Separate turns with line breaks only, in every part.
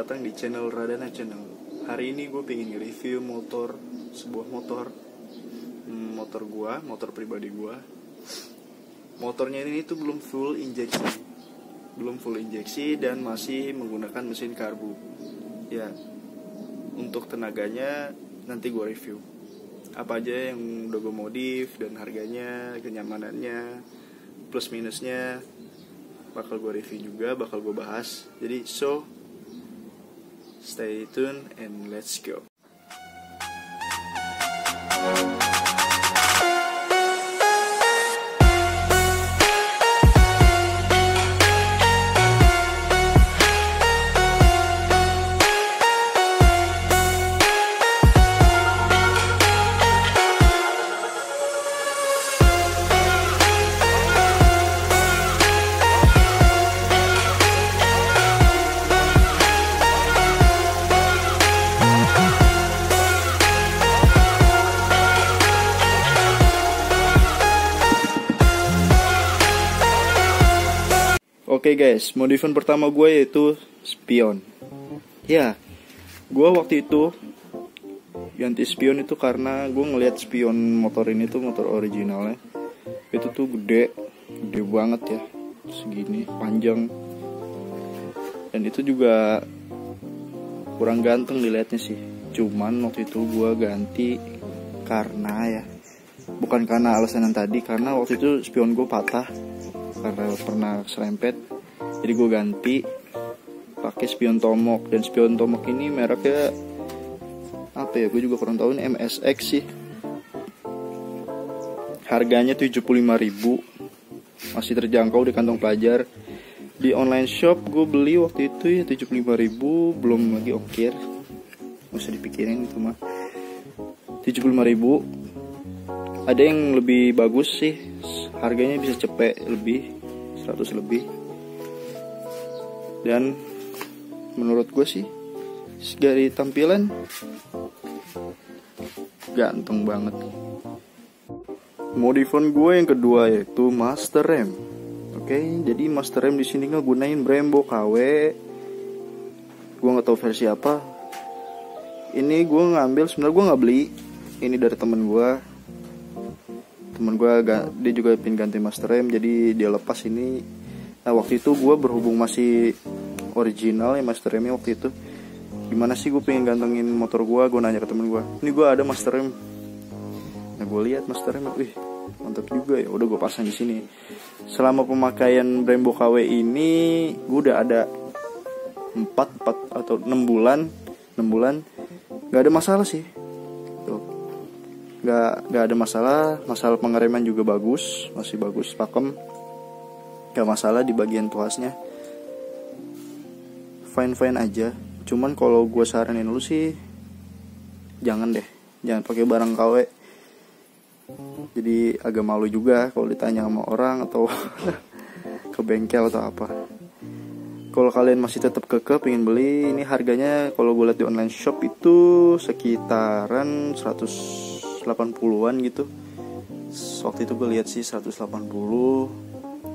datang di channel Radana Channel. Hari ini gue pengen review sebuah motor pribadi gue. Motornya ini tuh belum full injeksi dan masih menggunakan mesin karbu. Ya, untuk tenaganya nanti gue review. Apa aja yang udah gue modif dan harganya, kenyamanannya, plus minusnya bakal gue review juga, bakal gue bahas. Jadi stay tuned and let's go. Oke guys, modifan pertama gue yaitu spion. Ya, gue waktu itu ganti spion itu karena gue ngeliat spion motor ini tuh motor originalnya. Itu tuh gede banget ya, segini panjang. Dan itu juga kurang ganteng dilihatnya sih. Cuman waktu itu gue ganti karena bukan karena alasan yang tadi, karena waktu itu spion gue patah karena pernah serempet. Jadi gue ganti pakai spion Tomok, dan spion Tomok ini mereknya apa ya, gue juga kurang tahu, ini MSX sih. Harganya 75.000, masih terjangkau di kantong pelajar. Di online shop gue beli waktu itu ya 75.000, belum lagi ongkir, nggak usah dipikirin itu mah. 75.000. Ada yang lebih bagus sih, harganya bisa cepet lebih 100 lebih. Dan menurut gue sih dari tampilan ganteng banget. Modifan gue yang kedua yaitu master rem. Oke, jadi master rem di sini ngegunain Brembo KW. Gue nggak tahu versi apa. Ini gue ngambil, sebenarnya gue nggak beli. Ini dari temen gue. Dia juga pin ganti master rem, jadi dia lepas ini. Nah waktu itu gue berhubung masih original ya master remnya waktu itu, gimana sih gue pengen gantengin motor gue nanya ke temen gue, ini gue ada master rem. Nah gue lihat master rem, wih mantap juga ya, udah gue pasang di sini. Selama pemakaian Brembo KW ini gue udah ada 4 atau 6 bulan nggak ada masalah sih. Nggak ada masalah pengereman juga bagus, masih bagus, pakem, nggak masalah di bagian tuasnya, fine aja. Cuman kalau gue saranin lu sih jangan pakai barang KW. Jadi agak malu juga kalau ditanya sama orang atau ke bengkel atau apa. Kalau kalian masih tetap kekeh pengen beli, ini harganya kalau gue lihat di online shop itu sekitaran 180-an gitu. Waktu itu gue lihat sih 180,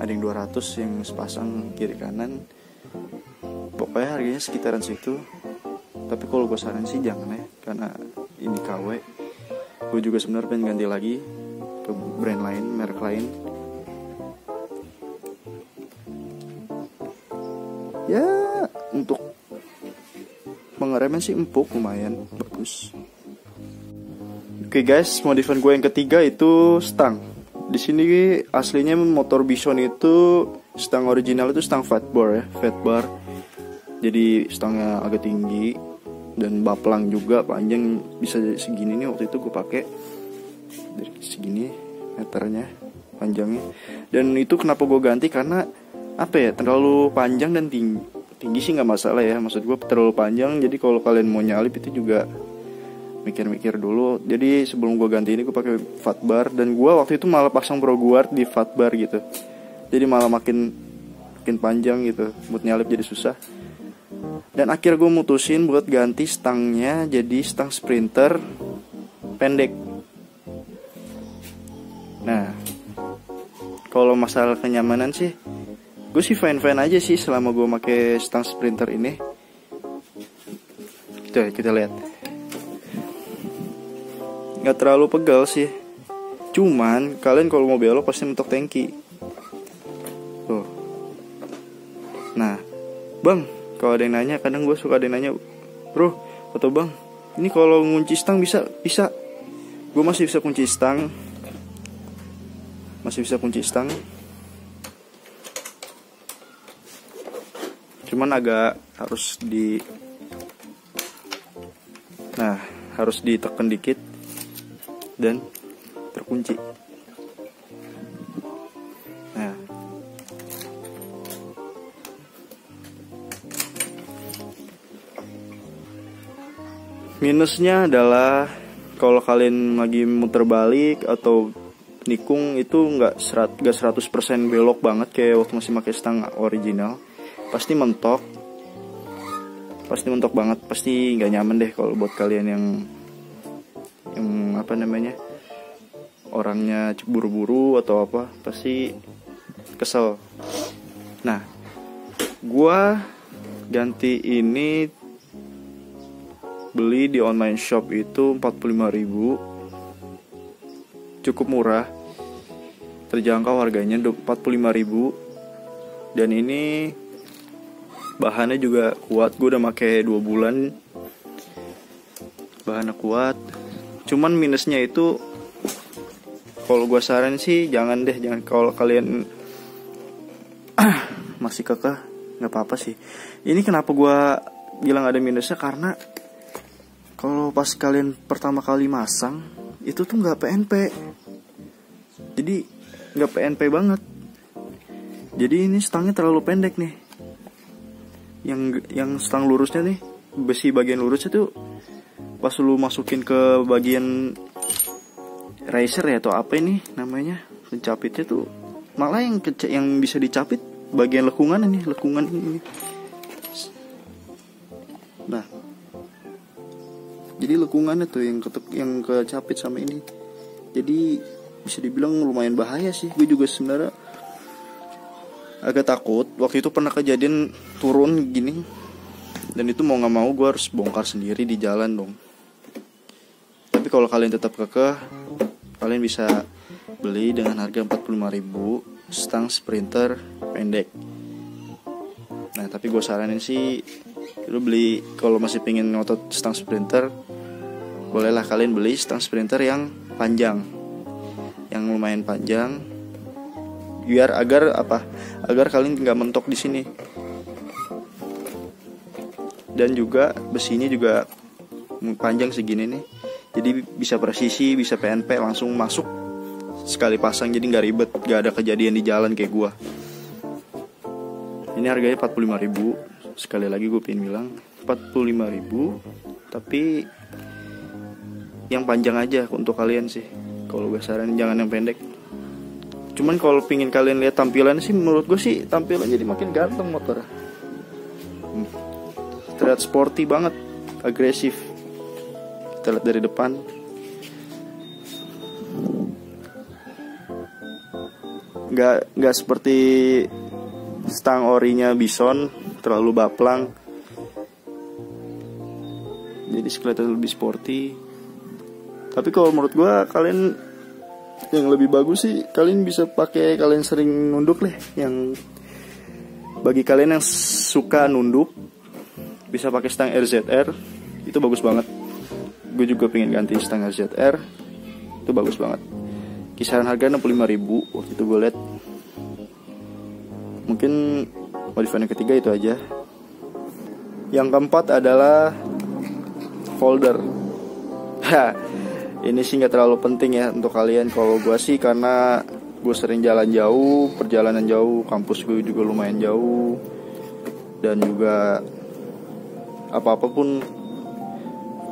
ada yang 200 yang sepasang kiri kanan. Pokoknya harganya sekitaran situ. Tapi kalau gue saran sih jangan ya, karena ini KW. Gue juga sebenarnya pengen ganti lagi ke brand lain, merek lain. Ya untuk pengereman sih empuk, lumayan bagus. Oke guys, modifan gue yang ketiga itu stang. Di sini aslinya motor Bison itu stang original itu stang fat bar. Jadi stangnya agak tinggi dan baplang juga panjang, bisa segini nih. Waktu itu gue pakai dari segini meternya panjangnya. Dan itu kenapa gue ganti, karena terlalu panjang dan tinggi sih nggak masalah ya. Maksud gue terlalu panjang, jadi kalau kalian mau nyalip itu juga mikir-mikir dulu. Jadi sebelum gue ganti ini gue pakai fat bar, dan gue waktu itu malah pasang Pro Guard di fat bar gitu. Jadi malah makin panjang gitu, buat nyalip jadi susah. Dan akhirnya gue mutusin buat ganti stangnya jadi stang Sprinter pendek. Nah, kalau masalah kenyamanan sih, gue sih fine aja sih selama gue pakai stang Sprinter ini. Coba kita lihat. Nggak terlalu pegal sih. Cuman kalian kalau mau belok pasti mentok tangki. Tuh. Nah, bang, kalau ada yang nanya, kadang gue suka ada yang nanya, bro, atau bang, ini kalau ngunci stang bisa? Gue masih bisa kunci stang. Cuman agak harus ditekan dikit dan terkunci. Nah, minusnya adalah kalau kalian lagi muter balik atau nikung itu nggak 100% belok banget kayak waktu masih pakai stang original. Pasti mentok banget, pasti nggak nyaman deh kalau buat kalian yang apa namanya, orangnya buru-buru atau apa, pasti kesel. Nah, gua ganti ini beli di online shop itu 45.000, cukup murah, terjangkau harganya 45.000, dan ini bahannya juga kuat. Gue udah pakai 2 bulan, bahannya kuat. Cuman minusnya itu, kalau gue saran sih jangan kalau kalian masih kekeh, nggak apa-apa sih. Ini kenapa gue bilang ada minusnya, karena kalau pas kalian pertama kali masang itu tuh nggak PNP, jadi nggak PNP banget. Jadi ini stangnya terlalu pendek nih. Yang stang lurusnya nih, besi bagian lurusnya tuh pas lu masukin ke bagian riser ya atau apa ini namanya, pencapitnya tuh malah yang bisa dicapit bagian lekungan ini. Nah, jadi lekungannya tuh yang kecapit sama ini. Jadi bisa dibilang lumayan bahaya sih. Gue juga sebenarnya agak takut. Waktu itu pernah kejadian turun gini, dan itu mau gak mau gue harus bongkar sendiri di jalan dong. Tapi kalau kalian tetap kekeh, kalian bisa beli dengan harga 45.000 stang sprinter pendek. Nah, tapi gue saranin sih, lu beli kalau masih pengen ngotot stang sprinter, bolehlah kalian beli stang sprinter yang panjang, yang lumayan panjang, biar agar kalian nggak mentok di sini. Dan juga besinya juga panjang segini nih, jadi bisa presisi, bisa PNP, langsung masuk sekali pasang, jadi nggak ribet, nggak ada kejadian di jalan kayak gua. Ini harganya 45.000. Sekali lagi gue pengen bilang 45.000, tapi yang panjang aja untuk kalian sih. Kalau gue saranin jangan yang pendek. Cuman kalau pingin kalian lihat tampilan sih, menurut gue sih tampilan jadi makin ganteng motor. Terlihat sporty banget, agresif. Kita lihat dari depan. Nggak seperti stang orinya Bison, terlalu baplang. Jadi kelihatan lebih sporty. Tapi kalau menurut gue, kalian yang lebih bagus sih kalian bisa pakai, kalian sering nunduk deh. Yang bagi kalian yang suka nunduk, bisa pakai stang RZR, itu bagus banget. Gue juga pengen ganti stang RZR, itu bagus banget. Kisaran harga 65.000 waktu itu gue liat. Mungkin modifan yang ketiga itu aja. Yang keempat adalah folder. Ini sih nggak terlalu penting ya untuk kalian. Kalau gue sih karena gue sering jalan jauh, perjalanan jauh, kampus gue juga lumayan jauh, dan juga apapun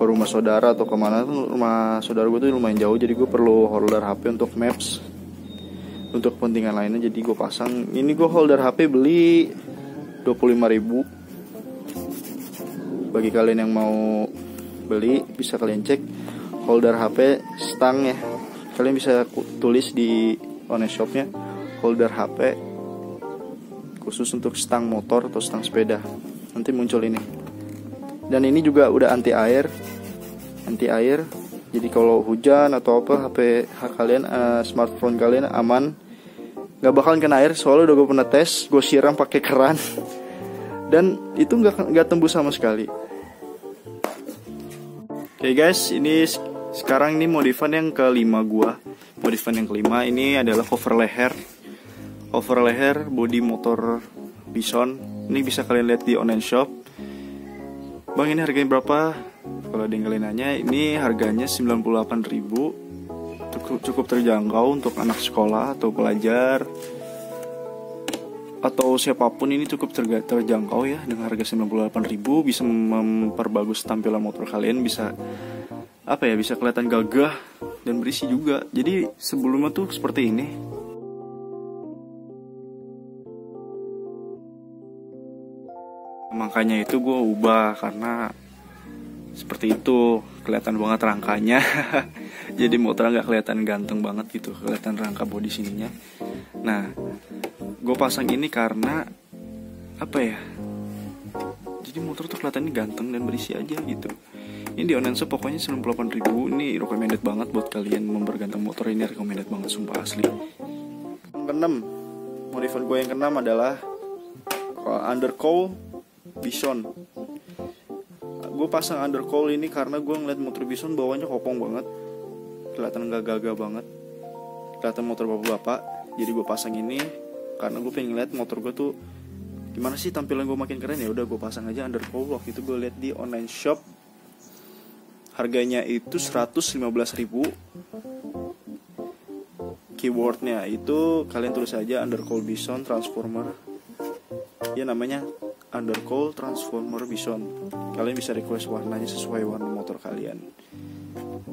ke rumah saudara atau kemana tuh, rumah saudara gue tuh lumayan jauh, jadi gue perlu holder HP untuk maps, untuk kepentingan lainnya. Jadi gue pasang. Ini gue holder HP beli 25.000. Bagi kalian yang mau beli, bisa kalian cek holder HP stangnya. Kalian bisa tulis di online shopnya, holder HP khusus untuk stang motor atau stang sepeda. Nanti muncul ini. Dan ini juga udah anti air. Jadi kalau hujan atau apa, HP kalian, smartphone kalian aman, nggak bakalan kena air. Soalnya udah gue pernah tes, gue siram pakai keran dan itu nggak tembus sama sekali. Oke guys, ini sekarang ini modifan yang kelima gua. Modifan yang kelima ini adalah cover leher body motor Bison. Ini bisa kalian lihat di online shop. Bang, ini harganya berapa? Kalau ada yang kalian nanya, ini harganya 98.000. Cukup terjangkau untuk anak sekolah atau pelajar atau siapapun. Ini cukup terjangkau ya, dengan harga 98.000 bisa memperbagus tampilan motor kalian, bisa bisa kelihatan gagah dan berisi juga. Jadi sebelumnya tuh seperti ini. Makanya itu gue ubah karena seperti itu, kelihatan banget rangkanya. Jadi motor nggak kelihatan ganteng banget gitu, kelihatan rangka bodi sininya. Nah, gue pasang ini karena jadi motor tuh kelihatannya ganteng dan berisi aja gitu. Ini di online shop pokoknya 98.000. Ini recommended banget buat kalian memperganteng motor. Ini recommended banget, sumpah asli. Yang keenam, modifan gue yang keenam adalah undercowl Bison. Gue pasang undercowl ini karena gue ngeliat motor Bison bawahnya kopong banget, kelihatan gak gagah banget, kelihatan motor bapak-bapak. Jadi gue pasang ini karena gue pengen ngeliat motor gue tuh gimana sih tampilan gue makin keren. Ya udah gue pasang aja undercowl. Waktu itu gue lihat di online shop harganya itu 115.000. Keywordnya itu kalian tulis aja undercowl Bison transformer. Ya namanya undercowl transformer Bison. Kalian bisa request warnanya sesuai warna motor kalian.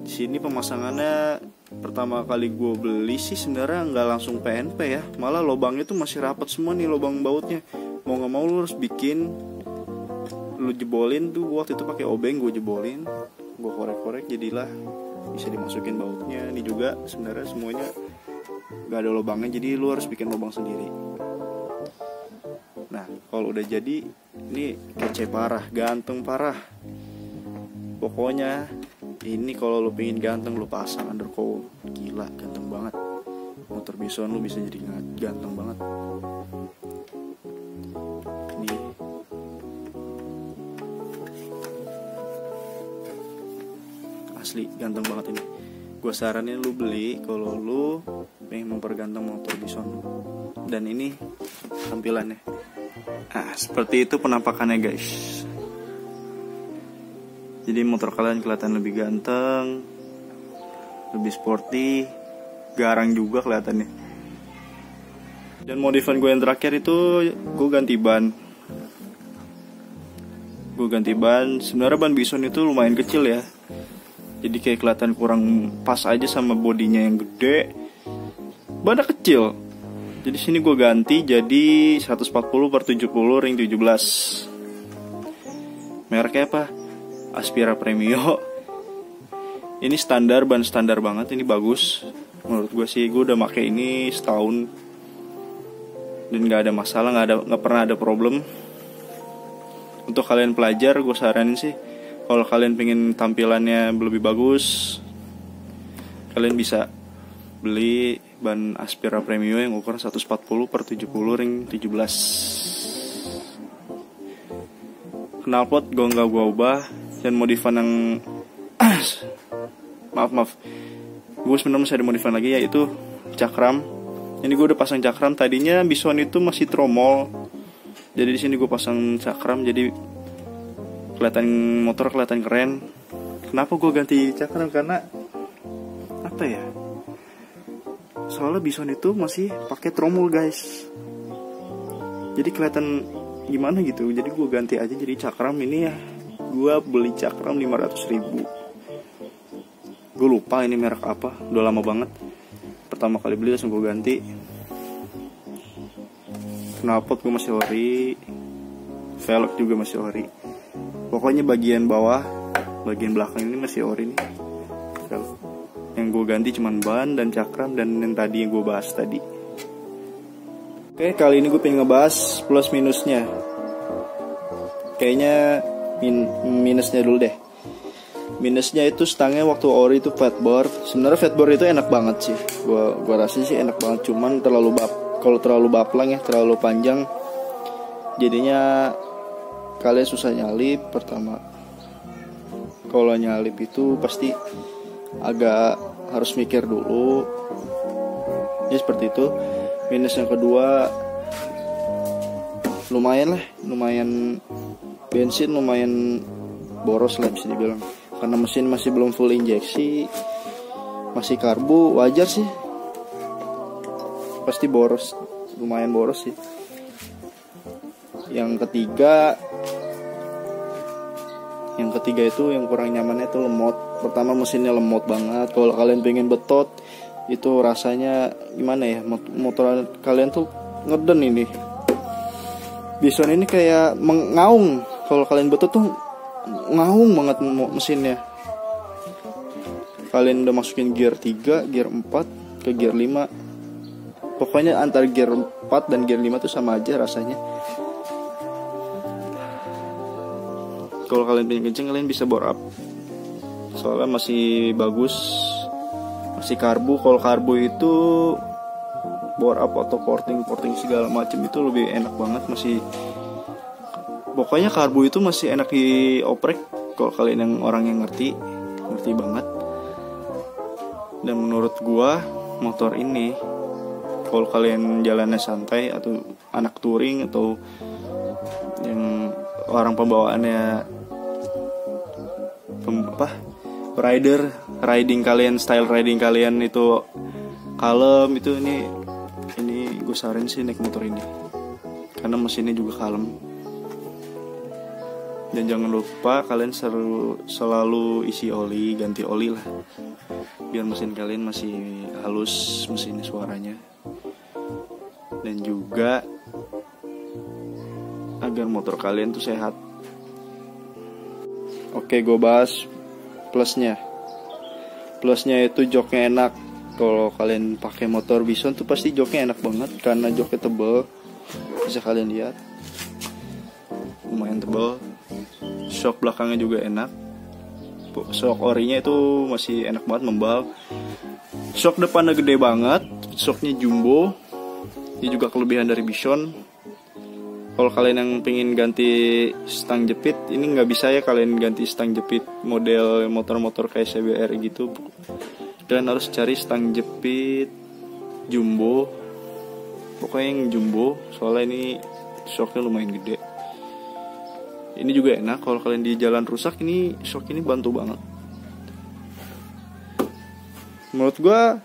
Di sini pemasangannya pertama kali gue beli sih sebenarnya nggak langsung PNP ya, malah lubangnya tuh masih rapat semua nih, lubang bautnya. Mau nggak mau lu harus bikin, lu jebolin tuh. Waktu itu pakai obeng gue jebolin, gue korek-korek, jadilah bisa dimasukin bautnya. Ini juga sebenarnya semuanya nggak ada lubangnya, jadi lu harus bikin lubang sendiri. Nah, kalau udah jadi, ini kece parah, ganteng parah. Pokoknya ini kalau lu pengen ganteng, lu pasang undercowl. Gila, ganteng banget. Motor Bison lu bisa jadi ganteng banget. Ini asli ganteng banget ini. Gue saranin lu beli kalau lu pengen memperganteng motor Bison lu. Dan ini tampilannya. Nah, seperti itu penampakannya guys. Jadi motor kalian kelihatan lebih ganteng, lebih sporty, garang juga kelihatannya. Dan modifan gue yang terakhir itu gue ganti ban. Sebenarnya ban Bison itu lumayan kecil ya. Jadi kayak kelihatan kurang pas aja sama bodinya yang gede. Bannya kecil. Jadi sini gue ganti jadi 140/70 ring 17. Mereknya apa? Aspira Premio. Ini standar, ban standar banget. Ini bagus. Menurut gue sih, gue udah pakai ini setahun dan nggak ada masalah, nggak pernah ada problem. Untuk kalian pelajar, gue saranin sih, kalau kalian pengen tampilannya lebih bagus, kalian bisa beli ban Aspira Premio yang ukuran 140/70 ring 17. Knalpot gue nggak gue ubah. Dan modifan yang maaf gue sebenarnya masih ada modifan lagi, yaitu cakram. Ini gue udah pasang cakram. Tadinya Bison itu masih tromol, jadi di sini gue pasang cakram, jadi motor kelihatan keren. Kenapa gue ganti cakram? Karena soalnya Bison itu masih pakai tromol guys, jadi kelihatan gimana gitu. Jadi gue ganti aja jadi cakram. Ini ya, gue beli cakram 500.000. Gue lupa ini merek apa, udah lama banget. Pertama kali beli langsung gue ganti. Knalpot gue masih ori, velg juga masih ori. Pokoknya bagian bawah, bagian belakang ini masih ori nih. Yang gue ganti cuman ban dan cakram dan yang tadi yang gue bahas tadi. Oke, kali ini gue pengen ngebahas plus minusnya. Kayaknya minusnya dulu deh. Minusnya itu stangnya waktu ori itu fatboard. Sebenarnya fatboard itu enak banget sih. Gua rasa sih enak banget, cuman kalau terlalu baplang ya, terlalu panjang, jadinya kalian susah nyalip. Pertama, kalau nyalip itu pasti agak harus mikir dulu. Ya seperti itu. Minus yang kedua, lumayan bensin lumayan boros lah bisa dibilang, karena mesin masih belum full injeksi, masih karbu, wajar sih, pasti boros, lumayan boros sih. Yang ketiga itu yang kurang nyamannya itu lemot. Pertama, mesinnya lemot banget. Kalau kalian pengen betot itu rasanya gimana ya, motor kalian tuh ngeden ini. Bison ini kayak mengaung. Kalau kalian betul tuh ngaung banget mesinnya. Kalian udah masukin gear 3, gear 4 ke gear 5. Pokoknya antara gear 4 dan gear 5 tuh sama aja rasanya. Kalau kalian pengen kenceng, kalian bisa bore up. Soalnya masih bagus, masih karbu. Kalau karbu itu bore up atau porting segala macam itu lebih enak banget. Pokoknya karbu itu masih enak dioprek kalau kalian yang orang yang ngerti banget. Dan menurut gua motor ini kalau kalian jalannya santai atau anak touring atau yang orang pembawaannya style riding kalian itu kalem, itu ini gue saranin sih naik motor ini karena mesinnya juga kalem. Dan jangan lupa kalian selalu isi oli, ganti oli lah, biar mesin kalian masih halus mesinnya suaranya, dan juga agar motor kalian tuh sehat. Oke, gue bahas plusnya itu joknya enak. Kalau kalian pakai motor Bison tuh pasti joknya enak banget karena joknya tebel, bisa kalian lihat, lumayan tebel. Shock belakangnya juga enak. Shock orinya itu masih enak banget, membal. Shock depannya gede banget, shocknya jumbo. Ini juga kelebihan dari Bison. Kalau kalian yang pengen ganti stang jepit, ini nggak bisa ya kalian ganti stang jepit model motor-motor kayak CBR gitu. Kalian harus cari stang jepit jumbo, pokoknya yang jumbo, soalnya ini shocknya lumayan gede. Ini juga enak kalau kalian di jalan rusak, ini shock ini bantu banget. Menurut gua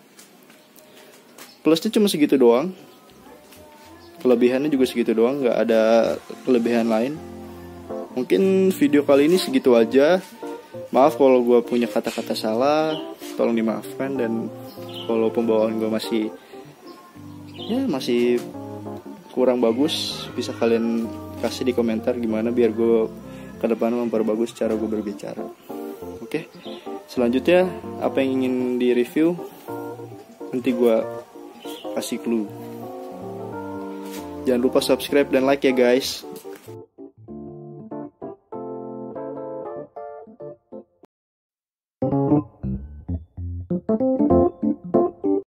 plusnya cuma segitu doang, kelebihannya juga segitu doang, nggak ada kelebihan lain. Mungkin video kali ini segitu aja. Maaf kalau gue punya kata-kata salah, tolong dimaafkan. Dan kalau pembawaan gue masih kurang bagus, bisa kalian kasih di komentar gimana biar gue ke depan memperbagus cara gue berbicara. Oke, selanjutnya apa yang ingin di review nanti gue kasih clue. Jangan lupa subscribe dan like ya guys.